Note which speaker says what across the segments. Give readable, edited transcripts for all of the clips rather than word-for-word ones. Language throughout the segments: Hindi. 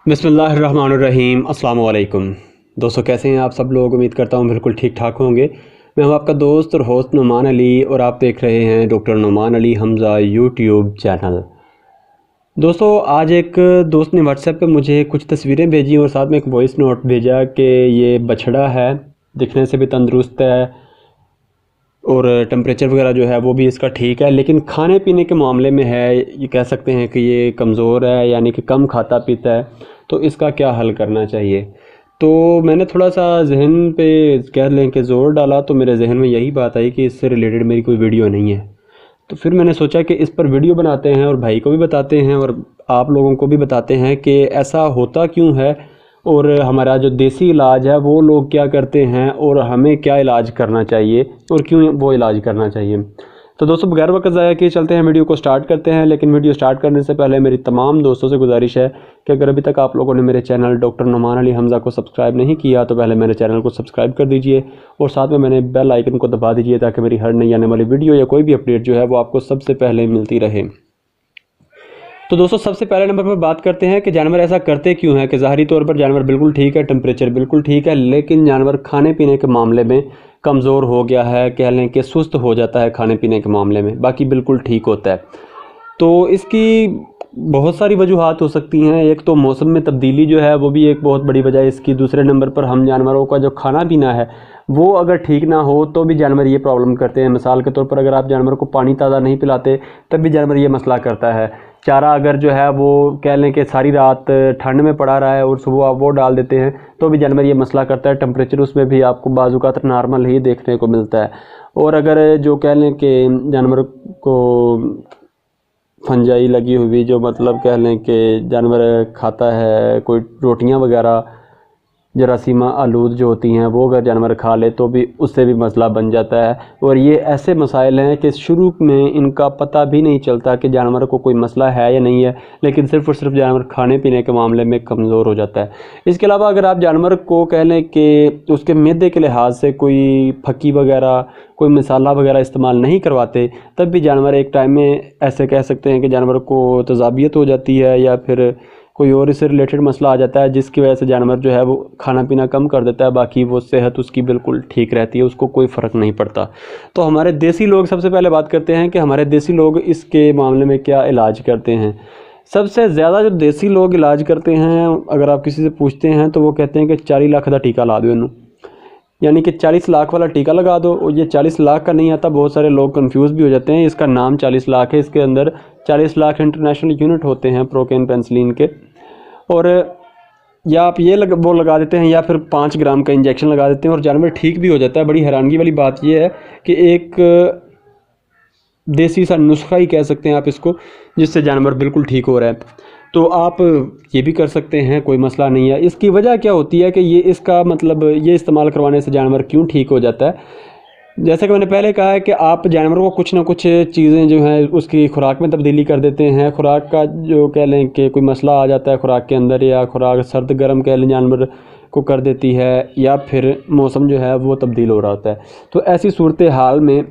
Speaker 1: बिस्मिल्लाहिर्रहमानिर्रहीम अस्सलाम वालेकुम। दोस्तों कैसे हैं आप सब लोग। उम्मीद करता हूँ बिल्कुल ठीक ठाक होंगे। मैं हूँ आपका दोस्त और होस्ट नोमान अली और आप देख रहे हैं doctor Noman Ali Hamza YouTube channel. दोस्तों आज एक दोस्त ने व्हाट्सएप पे मुझे कुछ तस्वीरें भेजी और साथ में एक वॉइस नोट भेजा कि ये बछड़ा है, दिखने से भी तंदुरुस्त है और टेम्परेचर वगैरह जो है वो भी इसका ठीक है, लेकिन खाने पीने के मामले में है, ये कह सकते हैं कि ये कमज़ोर है, यानी कि कम खाता पीता है। तो इसका क्या हल करना चाहिए। तो मैंने थोड़ा सा जहन पे कह लें कि ज़ोर डाला, तो मेरे जहन में यही बात आई कि इससे रिलेटेड मेरी कोई वीडियो नहीं है। तो फिर मैंने सोचा कि इस पर वीडियो बनाते हैं और भाई को भी बताते हैं और आप लोगों को भी बताते हैं कि ऐसा होता क्यों है और हमारा जो देसी इलाज है वो लोग क्या करते हैं और हमें क्या इलाज करना चाहिए और क्यों वो इलाज करना चाहिए। तो दोस्तों बगैर वक्त ज़ाया किए चलते हैं, वीडियो को स्टार्ट करते हैं। लेकिन वीडियो स्टार्ट करने से पहले मेरी तमाम दोस्तों से गुजारिश है कि अगर अभी तक आप लोगों ने मेरे चैनल डॉक्टर नोमान अली हमज़ा को सब्सक्राइब नहीं किया तो पहले मेरे चैनल को सब्सक्राइब कर दीजिए और साथ में मैंने बेल आइकन को दबा दीजिए ताकि मेरी हर नई आने वाली वीडियो या कोई भी अपडेट जो है वो आपको सबसे पहले मिलती रहे। तो दोस्तों सबसे पहले नंबर पर बात करते हैं कि जानवर ऐसा करते क्यों हैं कि ज़ाहरी तौर पर जानवर बिल्कुल ठीक है, टेम्परेचर बिल्कुल ठीक है, लेकिन जानवर खाने पीने के मामले में कमज़ोर हो गया है, कह लें कि सुस्त हो जाता है खाने पीने के मामले में, बाकी बिल्कुल ठीक होता है। तो इसकी बहुत सारी वजूहात हो सकती हैं। एक तो मौसम में तब्दीली जो है वो भी एक बहुत बड़ी वजह है इसकी। दूसरे नंबर पर हम जानवरों का जो खाना पीना है वो अगर ठीक ना हो तो भी जानवर ये प्रॉब्लम करते हैं। मिसाल के तौर पर अगर आप जानवर को पानी ताज़ा नहीं पिलाते तब भी जानवर ये मसला करता है। चारा अगर जो है वो कह लें कि सारी रात ठंड में पड़ा रहा है और सुबह आप वो डाल देते हैं तो भी जानवर ये मसला करता है। टेम्परेचर उसमें भी आपको बाज़-औक़ात नॉर्मल ही देखने को मिलता है। और अगर जो कह लें कि जानवर को फंजाई लगी हुई, जो मतलब कह लें कि जानवर खाता है कोई रोटियां वगैरह जरासीमा आलूद जो होती हैं वो अगर जानवर खा ले तो भी उससे भी मसला बन जाता है। और ये ऐसे मसाइल हैं कि शुरू में इनका पता भी नहीं चलता कि जानवर को कोई मसला है या नहीं है, लेकिन सिर्फ़ और सिर्फ जानवर खाने पीने के मामले में कमज़ोर हो जाता है। इसके अलावा अगर आप जानवर को कह लें कि उसके मैदे के लिहाज से कोई फकी वगैरह कोई मसाला वगैरह इस्तेमाल नहीं करवाते तब भी जानवर एक टाइम में ऐसे कह सकते हैं कि जानवर को तज़ाबियत हो जाती है या फिर कोई और इससे रिलेटेड मसला आ जाता है जिसकी वजह से जानवर जो है वो खाना पीना कम कर देता है, बाकी वो सेहत उसकी बिल्कुल ठीक रहती है, उसको कोई फ़र्क नहीं पड़ता। तो हमारे देसी लोग, सबसे पहले बात करते हैं कि हमारे देसी लोग इसके मामले में क्या इलाज करते हैं। सबसे ज़्यादा जो देसी लोग इलाज करते हैं, अगर आप किसी से पूछते हैं तो वो कहते हैं कि 40 लाख का टीका ला दो इनू, यानी कि 40 लाख वाला टीका लगा दो। और ये 40 लाख का नहीं आता, बहुत सारे लोग कंफ्यूज भी हो जाते हैं। इसका नाम 40 लाख है, इसके अंदर 40 लाख इंटरनेशनल यूनिट होते हैं प्रोकेन पेंसिलिन के। और या आप ये वो लगा देते हैं या फिर 5 ग्राम का इंजेक्शन लगा देते हैं और जानवर ठीक भी हो जाता है। बड़ी हैरानगी वाली बात यह है कि एक देसी सा नुस्खा ही कह सकते हैं आप इसको, जिससे जानवर बिल्कुल ठीक हो रहा है। तो आप ये भी कर सकते हैं, कोई मसला नहीं है। इसकी वजह क्या होती है कि ये इसका मतलब ये इस्तेमाल करवाने से जानवर क्यों ठीक हो जाता है। जैसा कि मैंने पहले कहा है कि आप जानवर को कुछ ना कुछ चीज़ें जो हैं उसकी खुराक में तब्दीली कर देते हैं। खुराक का जो कह लें कि कोई मसला आ जाता है खुराक के अंदर, या खुराक सर्द गर्म कह लें जानवर को कर देती है, या फिर मौसम जो है वो तब्दील हो रहा होता है। तो ऐसी सूरत हाल में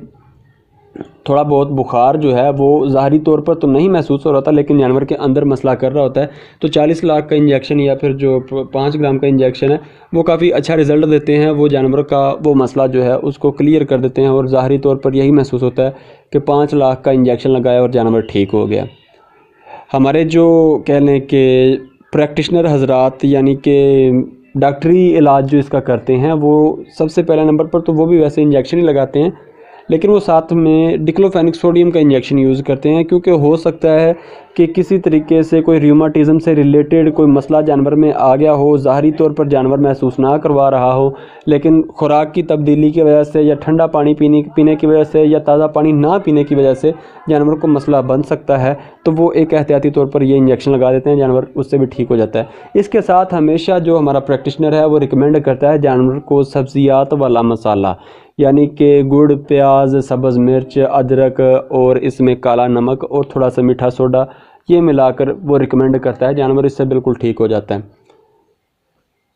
Speaker 1: थोड़ा बहुत बुखार जो है वो ज़ाहरी तौर पर तो नहीं महसूस हो रहा था, लेकिन जानवर के अंदर मसला कर रहा होता है। तो 40 लाख का इंजेक्शन या फिर जो 5 ग्राम का इंजेक्शन है वो काफ़ी अच्छा रिज़ल्ट देते हैं। वो जानवर का वो मसला जो है उसको क्लियर कर देते हैं और ज़ाहरी तौर पर यही महसूस होता है कि 5 लाख का इंजेक्शन लगाया और जानवर ठीक हो गया। हमारे जो कह लें कि प्रैक्टिशनर हजरात, यानी कि डॉक्टरी इलाज जो इसका करते हैं, वो सबसे पहले नंबर पर तो वो भी वैसे इंजेक्शन ही लगाते हैं, लेकिन वो साथ में डिक्लोफेनिक सोडियम का इंजेक्शन यूज़ करते हैं, क्योंकि हो सकता है कि किसी तरीके से कोई रियूमाटिज़म से रिलेटेड कोई मसला जानवर में आ गया हो। ज़ाहरी तौर पर जानवर महसूस ना करवा रहा हो, लेकिन खुराक की तब्दीली की वजह से या ठंडा पानी पीने की वजह से या ताज़ा पानी ना पीने की वजह से जानवर को मसला बन सकता है। तो वो एक एहतियाती तौर पर ये इंजेक्शन लगा देते हैं, जानवर उससे भी ठीक हो जाता है। इसके साथ हमेशा जो हमारा प्रैक्टिशनर है वो रिकमेंड करता है जानवर को सब्ज़ियात वाला मसाला, यानी कि गुड़, प्याज, सब्ज़ मिर्च, अदरक और इसमें काला नमक और थोड़ा सा मीठा सोडा, ये मिलाकर वो रिकमेंड करता है। जानवर इससे बिल्कुल ठीक हो जाता है।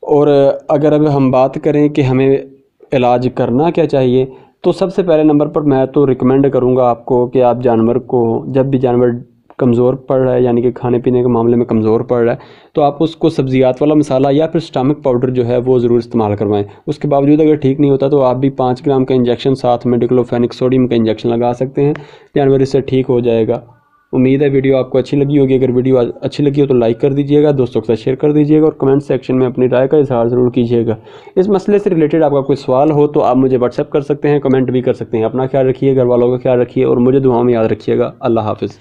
Speaker 1: और अगर अब हम बात करें कि हमें इलाज करना क्या चाहिए, तो सबसे पहले नंबर पर मैं तो रिकमेंड करूँगा आपको कि आप जानवर को, जब भी जानवर कमज़ोर पड़ रहा है, यानी कि खाने पीने के मामले में कमज़ोर पड़ रहा है, तो आप उसको सब्ज़ियात वाला मसाला या फिर स्टमक पाउडर जो है वो ज़रूर इस्तेमाल करवाएं। उसके बावजूद अगर ठीक नहीं होता तो आप भी 5 ग्राम का इंजेक्शन साथ में डिक्लोफेनिक सोडियम का इंजेक्शन लगा सकते हैं, जानवर इससे ठीक हो जाएगा। उम्मीद है वीडियो आपको अच्छी लगी होगी। अगर वीडियो अच्छी लगी हो तो लाइक कर दीजिएगा, दोस्तों के साथ शेयर कर दीजिएगा और कमेंट सेक्शन में अपनी राय का इजहार ज़रूर कीजिएगा। इस मसले से रिलेटेड आपका कोई सवाल हो तो आप मुझे व्हाट्सएप कर सकते हैं, कमेंट भी कर सकते हैं। अपना ख्याल रखिए, घर वालों का ख्याल रखिए और मुझे दुआओं में याद रखिएगा। अल्लाह हाफ़िज़।